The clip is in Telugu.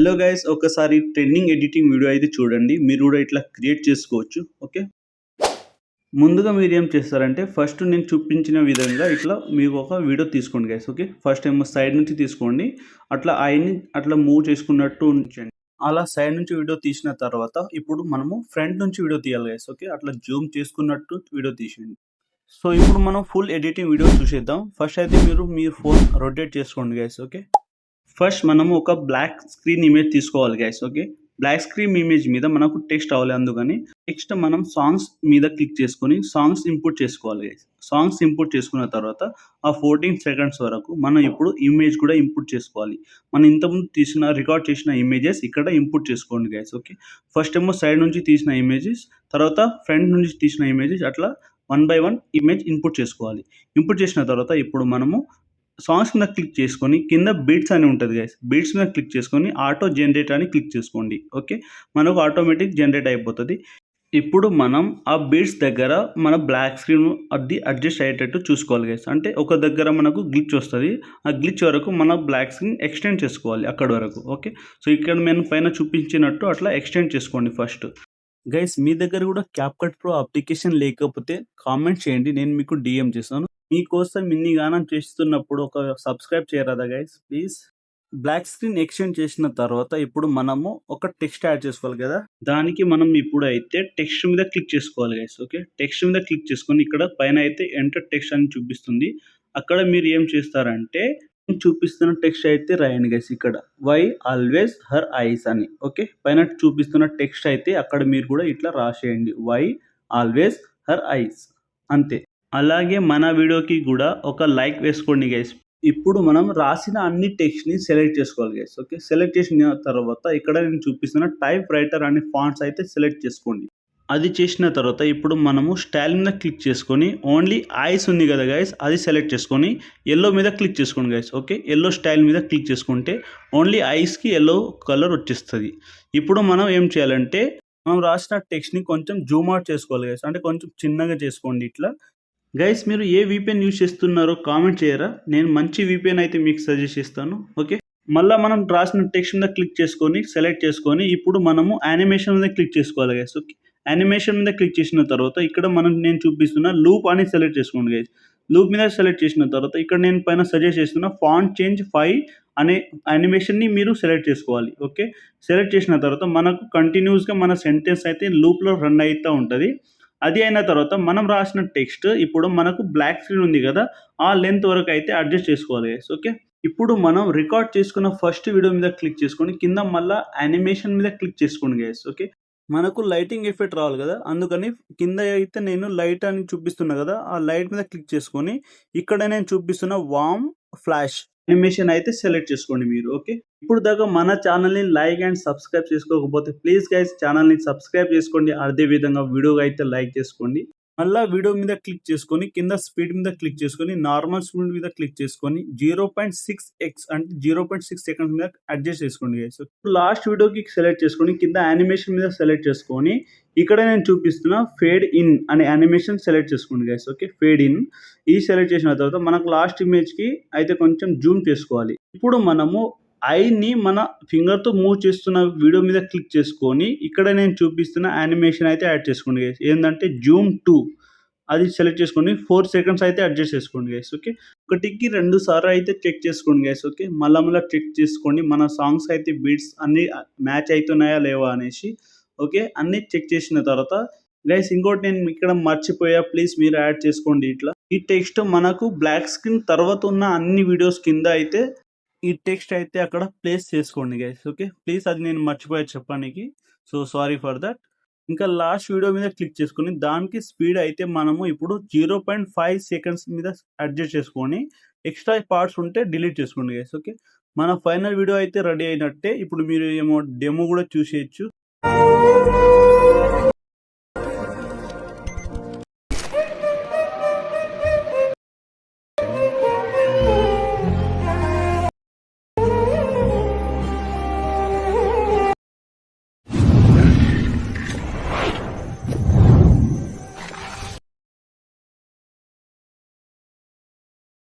హలో గైస్, ఒకసారి ట్రెండింగ్ ఎడిటింగ్ వీడియో అయితే చూడండి. మీరు కూడా ఇట్లా క్రియేట్ చేసుకోవచ్చు. ఓకే, ముందుగా మీరు ఏం చేస్తారంటే ఫస్ట్ నేను చూపించిన విధంగా ఇట్లా మీరు ఒక వీడియో తీసుకోండి గైస్. ఓకే, ఫస్ట్ ఏమో సైడ్ నుంచి తీసుకోండి, అట్లా ఆయన్ని అట్లా మూవ్ చేసుకున్నట్టు ఉంచండి. అలా సైడ్ నుంచి వీడియో తీసిన తర్వాత ఇప్పుడు మనము ఫ్రంట్ నుంచి వీడియో తీయాలి గైస్. ఓకే, అట్లా జూమ్ చేసుకున్నట్టు వీడియో తీసేయండి. సో ఇప్పుడు మనం ఫుల్ ఎడిటింగ్ వీడియో చూసేద్దాం. ఫస్ట్ అయితే మీరు మీ ఫోన్ రొటేట్ చేసుకోండి గైస్. ఓకే, ఫస్ట్ మనము ఒక బ్లాక్ స్క్రీన్ ఇమేజ్ తీసుకోవాలి guys. Okay, black screen image మీద మనకు టెక్స్ట్ అవ్వాలి, అందుకని నెక్స్ట్ మనం సాంగ్స్ మీద క్లిక్ చేసుకొని సాంగ్స్ ఇంపుట్ చేసుకోవాలి గైస్. సాంగ్స్ ఇంపుట్ చేసుకున్న తర్వాత ఆ 14 సెకండ్స్ వరకు మనం ఇప్పుడు ఇమేజ్ కూడా ఇంపుట్ చేసుకోవాలి. మనం ఇంతకుముందు రికార్డ్ చేసిన ఇమేజెస్ ఇక్కడ ఇంపుట్ చేసుకోండి గైస్. ఓకే, ఫస్ట్ ఏమో సైడ్ నుంచి తీసిన ఇమేజెస్, తర్వాత ఫ్రంట్ నుంచి తీసిన ఇమేజెస్, అట్లా 1 by 1 ఇమేజ్ ఇంపుట్ చేసుకోవాలి. ఇంపుట్ చేసిన తర్వాత ఇప్పుడు మనము సాంగ్స్ మీద క్లిక్ చేసుకొని కింద బీట్స్ అని ఉంటుంది గైస్. బీట్స్ మీద క్లిక్ చేసుకొని ఆటో జనరేట్ అని క్లిక్ చేసుకోండి. ఓకే, మనకు ఆటోమేటిక్ జనరేట్ అయిపోతుంది. ఇప్పుడు మనం ఆ బీట్స్ దగ్గర మన బ్లాక్ స్క్రీన్ అది అడ్జస్ట్ అయ్యేటట్టు చూసుకోవాలి గైస్. అంటే ఒక దగ్గర మనకు గ్లిచ్ వస్తుంది, ఆ గ్లిచ్ వరకు మన బ్లాక్ స్క్రీన్ ఎక్స్టెండ్ చేసుకోవాలి అక్కడి వరకు. ఓకే, సో ఇక్కడ నేను పైన చూపించినట్టు అట్లా ఎక్స్టెండ్ చేసుకోండి ఫస్ట్. గైస్, మీ దగ్గర కూడా క్యాప్కట్ ప్రో అప్లికేషన్ లేకపోతే కామెంట్ చేయండి, నేను మీకు డిఎం చేస్తాను. మీకోసం ఇన్ని గానం చేస్తున్నప్పుడు ఒక సబ్స్క్రైబ్ చేయరాదా guys please. Black screen extend చేసిన తర్వాత ఇప్పుడు మనము ఒక టెక్స్ట్ యాడ్ చేసుకోవాలి కదా, దానికి మనం ఇప్పుడు అయితే టెక్స్ట్ మీద క్లిక్ చేసుకోవాలి గైస్. ఓకే, టెక్స్ట్ మీద క్లిక్ చేసుకొని ఇక్కడ పైన అయితే ఎంటర్ టెక్స్ట్ అని చూపిస్తుంది. అక్కడ మీరు ఏం చేస్తారంటే చూపిస్తున్న టెక్స్ట్ అయితే రాయండి గైస్. ఇక్కడ వై ఆల్వేస్ హర్ ఐస్ అని. ఓకే, పైన చూపిస్తున్న టెక్స్ట్ అయితే అక్కడ మీరు కూడా ఇట్లా రాసేయండి, వై ఆల్వేస్ హర్ ఐస్, అంతే. అలాగే మన వీడియోకి కూడా ఒక లైక్ వేసుకోండి గైస్. ఇప్పుడు మనం రాసిన అన్ని టెక్స్ట్ని సెలెక్ట్ చేసుకోవాలి గైస్. ఓకే, సెలెక్ట్ చేసిన తర్వాత ఇక్కడ నేను చూపిస్తున్న టైప్ రైటర్ అనే ఫాంట్స్ అయితే సెలెక్ట్ చేసుకోండి. అది చేసిన తర్వాత ఇప్పుడు మనము స్టైల్ మీద క్లిక్ చేసుకొని ఓన్లీ ఐస్ ఉంది కదా గైస్, అది సెలెక్ట్ చేసుకొని ఎల్లో మీద క్లిక్ చేసుకోండి గైస్. ఓకే, ఎల్లో స్టైల్ మీద క్లిక్ చేసుకుంటే ఓన్లీ ఐస్కి ఎల్లో కలర్ వచ్చేస్తుంది. ఇప్పుడు మనం ఏం చేయాలంటే మనం రాసిన టెక్స్ట్ని కొంచెం జూమ్ అవుట్ చేసుకోవాలి గైస్, అంటే కొంచెం చిన్నగా చేసుకోండి ఇట్లా. గైస్, మీరు ఏ VPN యూజ్ చేస్తున్నారో కామెంట్ చేయరా, నేను మంచి VPN అయితే మీకు సజెస్ట్ చేస్తాను. ఓకే, మళ్ళీ మనం రాసిన టెక్స్ట్ మీద క్లిక్ చేసుకొని సెలెక్ట్ చేసుకొని ఇప్పుడు మనము యానిమేషన్ మీద క్లిక్ చేసుకోవాలి గైస్. ఓకే, యానిమేషన్ మీద క్లిక్ చేసిన తర్వాత ఇక్కడ నేను చూపిస్తున్న లూప్ అని సెలెక్ట్ చేసుకోండి గైస్. లూప్ మీద సెలెక్ట్ చేసిన తర్వాత ఇక్కడ నేను పైన సజెస్ట్ చేస్తున్న ఫాంట్ చేంజ్ 5 అనే యానిమేషన్ని మీరు సెలెక్ట్ చేసుకోవాలి. ఓకే, సెలెక్ట్ చేసిన తర్వాత మనకు కంటిన్యూస్గా మన సెంటెన్స్ అయితే లూప్లో రన్ అవుతూ ఉంటుంది. అది అయిన తర్వాత మనం రాసిన టెక్స్ట్ ఇప్పుడు మనకు బ్లాక్ స్క్రీన్ ఉంది కదా, ఆ లెంత్ వరకు అయితే అడ్జస్ట్ చేసుకోవాలి గైస్. ఓకే, ఇప్పుడు మనం రికార్డ్ చేసుకున్న ఫస్ట్ వీడియో మీద క్లిక్ చేసుకొని కింద మళ్ళీ యానిమేషన్ మీద క్లిక్ చేసుకోండి గైస్. ఓకే, మనకు లైటింగ్ ఎఫెక్ట్ రావాలి కదా, అందుకని కింద అయితే నేను లైట్ అని చూపిస్తున్నా కదా, ఆ లైట్ మీద క్లిక్ చేసుకొని ఇక్కడ నేను చూపిస్తున్న వామ్ ఫ్లాష్ యానిమేషన్ అయితే సెలెక్ట్ చేసుకోండి మీరు. ఓకే, ఇప్పుడు దాకా మన ఛానల్ని లైక్ అండ్ సబ్స్క్రైబ్ చేసుకోకపోతే ప్లీజ్ గైస్ ఛానల్ని సబ్స్క్రైబ్ చేసుకోండి, అదే విధంగా వీడియో అయితే లైక్ చేసుకోండి. మళ్ళీ వీడియో మీద క్లిక్ చేసుకొని కింద స్పీడ్ మీద క్లిక్ చేసుకొని నార్మల్ స్పీడ్ మీద క్లిక్ చేసుకొని 0.6x అంటే 0.6 సెకండ్స్ మీద అడ్జస్ట్ చేసుకోండి గైస్. లాస్ట్ వీడియోకి సెలెక్ట్ చేసుకొని కింద యానిమేషన్ మీద సెలెక్ట్ చేసుకొని ఇక్కడ నేను చూపిస్తున్న ఫేడ్ ఇన్ అనే యానిమేషన్ సెలెక్ట్ చేసుకోండి గైస్. ఓకే, ఫేడ్ ఇన్ ఈ సెలెక్ట్ చేసిన తర్వాత మనకు లాస్ట్ ఇమేజ్కి అయితే కొంచెం జూమ్ చేసుకోవాలి. ఇప్పుడు మనము ఐని మన ఫింగర్తో మూవ్ చేస్తున్న వీడియో మీద క్లిక్ చేసుకొని ఇక్కడ నేను చూపిస్తున్న యానిమేషన్ అయితే యాడ్ చేసుకోండి గైస్. ఏంటంటే జూమ్ 2 అది సెలెక్ట్ చేసుకోండి, 4 సెకండ్స్ అయితే అడ్జస్ట్ చేసుకోండి గైస్. ఓకే, 1కి 2 సార్లు అయితే చెక్ చేసుకోండి గైస్. ఓకే, మళ్ళీ చెక్ చేసుకోండి మన సాంగ్స్ అయితే బీట్స్ అన్నీ మ్యాచ్ అవుతున్నాయా లేవా అనేసి. ఓకే, అన్నీ చెక్ చేసిన తర్వాత గైస్ ఇంకోటి నేను ఇక్కడ మర్చిపోయా, ప్లీజ్ మీరు యాడ్ చేసుకోండి. ఇట్లా ఈ టెక్స్ట్ మనకు బ్లాక్ స్క్రీన్ తర్వాత ఉన్న అన్ని వీడియోస్ కింద అయితే ఈ టెక్స్ట్ అయితే అక్కడ ప్లేస్ చేసుకోండి గైస్. ఓకే, ప్లీజ్ అది నేను మర్చిపోయా చెప్పడానికి, సో సారీ ఫర్ దట్. ఇంకా లాస్ట్ వీడియో మీద క్లిక్ చేసుకొని దానికి స్పీడ్ అయితే మనము ఇప్పుడు 0.5 సెకండ్స్ మీద అడ్జస్ట్ చేసుకొని ఎక్స్ట్రా పార్ట్స్ ఉంటే డిలీట్ చేసుకోండి గైస్. ఓకే, మన ఫైనల్ వీడియో అయితే రెడీ అయినట్టే. ఇప్పుడు మీరు ఏమో డెమో కూడా చూసేయచ్చు.